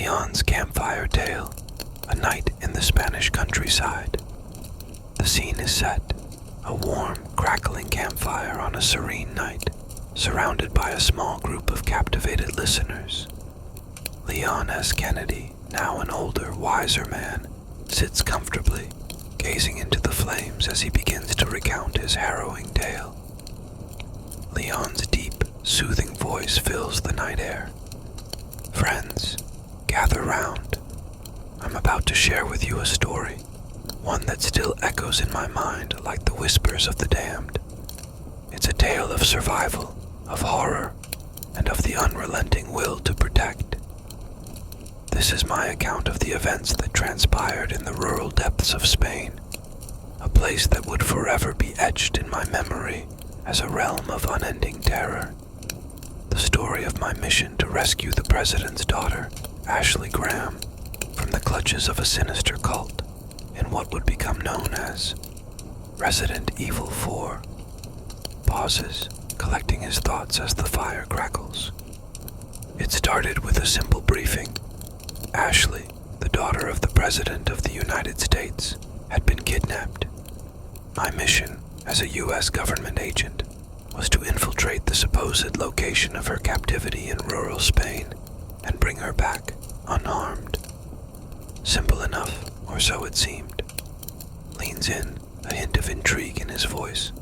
Leon's Campfire Tale, A Night in the Spanish Countryside. The scene is set, a warm, crackling campfire on a serene night, surrounded by a small group of captivated listeners. Leon S. Kennedy, now an older, wiser man, sits comfortably, gazing into the flames as he begins to recount his harrowing tale. Leon's deep, soothing voice fills the night air. Friends, gather round. I'm about to share with you a story, one that still echoes in my mind like the whispers of the damned. It's a tale of survival, of horror, and of the unrelenting will to protect. This is my account of the events that transpired in the rural depths of Spain, a place that would forever be etched in my memory as a realm of unending terror. The story of my mission to rescue the president's daughter, Ashley Graham, from the clutches of a sinister cult in what would become known as Resident Evil 4. Pauses, collecting his thoughts as the fire crackles. It started with a simple briefing. Ashley, the daughter of the President of the United States, had been kidnapped. My mission, as a U.S. government agent, was to infiltrate the supposed location of her captivity in rural Spain and bring her back unharmed. Simple enough, or so it seemed. Leans in, a hint of intrigue in his voice.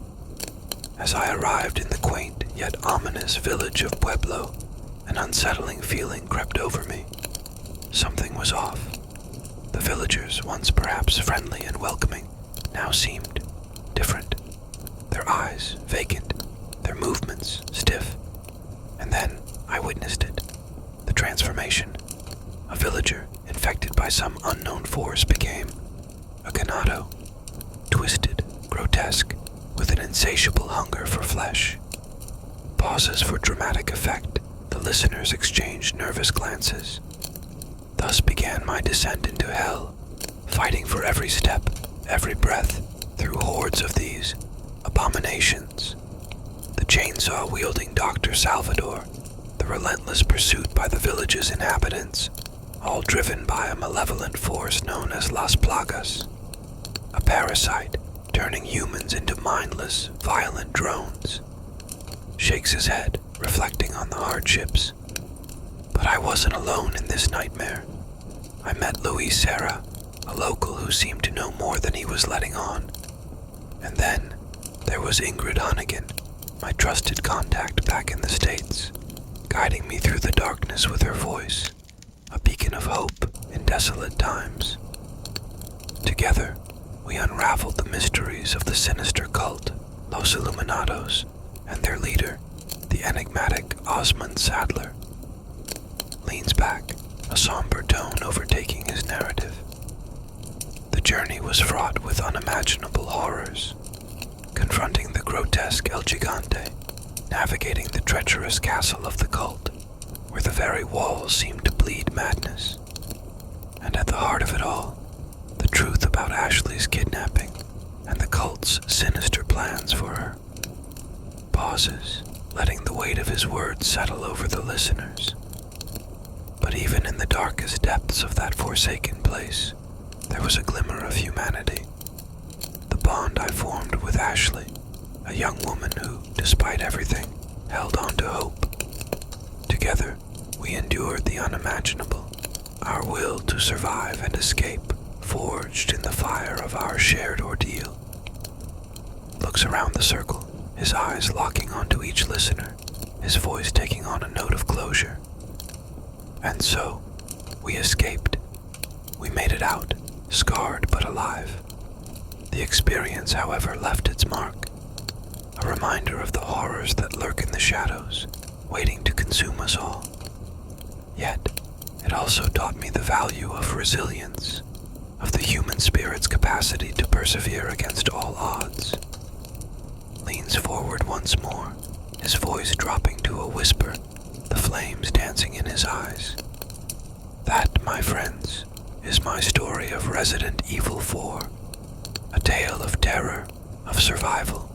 As I arrived in the quaint yet ominous village of Pueblo, an unsettling feeling crept over me. Something was off. The villagers, once perhaps friendly and welcoming, now seemed different. Their eyes vacant, their movements stiff. And then I witnessed it. The transformation. A villager, infected by some unknown force, became a ganado. Twisted, grotesque, with an insatiable hunger for flesh. Pauses for dramatic effect. The listeners exchanged nervous glances. Thus began my descent into hell, fighting for every step, every breath, through hordes of these abominations. The chainsaw-wielding Dr. Salvador, the relentless pursuit by the village's inhabitants, all driven by a malevolent force known as Las Plagas, a parasite turning humans into mindless, violent drones. Shakes his head, reflecting on the hardships. But I wasn't alone in this nightmare. I met Luis Serra, a local who seemed to know more than he was letting on. And then there was Ingrid Hunnigan, my trusted contact back in the States, guiding me through the darkness with her voice, a beacon of hope in desolate times. Together, we unraveled the mysteries of the sinister cult, Los Illuminados, and their leader, the enigmatic Osmond Sadler. Leans back, a somber tone overtaking his narrative. The journey was fraught with unimaginable horrors, confronting the grotesque El Gigante, navigating the treacherous castle of the cult, where the very walls seemed to bleed madness. And at the heart of it all, the truth about Ashley's kidnapping and the cult's sinister plans for her. Pauses, letting the weight of his words settle over the listeners. But even in the darkest depths of that forsaken place, there was a glimmer of humanity. The bond I formed with Ashley, a young woman who, despite everything, held on to hope. Together, we endured the unimaginable, our will to survive and escape forged in the fire of our shared ordeal. Looks around the circle, his eyes locking onto each listener, his voice taking on a note of closure. And so, we escaped. We made it out, scarred but alive. The experience, however, left its mark. A reminder of the horrors that lurk in the shadows, waiting to consume us all. Yet, it also taught me the value of resilience, of the human spirit's capacity to persevere against all odds. Leans forward once more, his voice dropping to a whisper, the flames dancing in his eyes. That, my friends, is my story of Resident Evil 4, a tale of terror, of survival,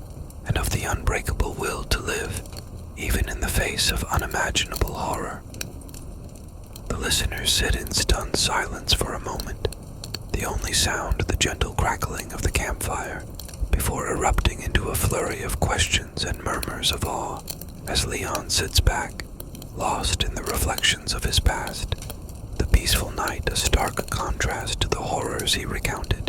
and of the unbreakable will to live, even in the face of unimaginable horror. The listeners sit in stunned silence for a moment, the only sound the gentle crackling of the campfire, before erupting into a flurry of questions and murmurs of awe as Leon sits back, lost in the reflections of his past, the peaceful night a stark contrast to the horrors he recounted.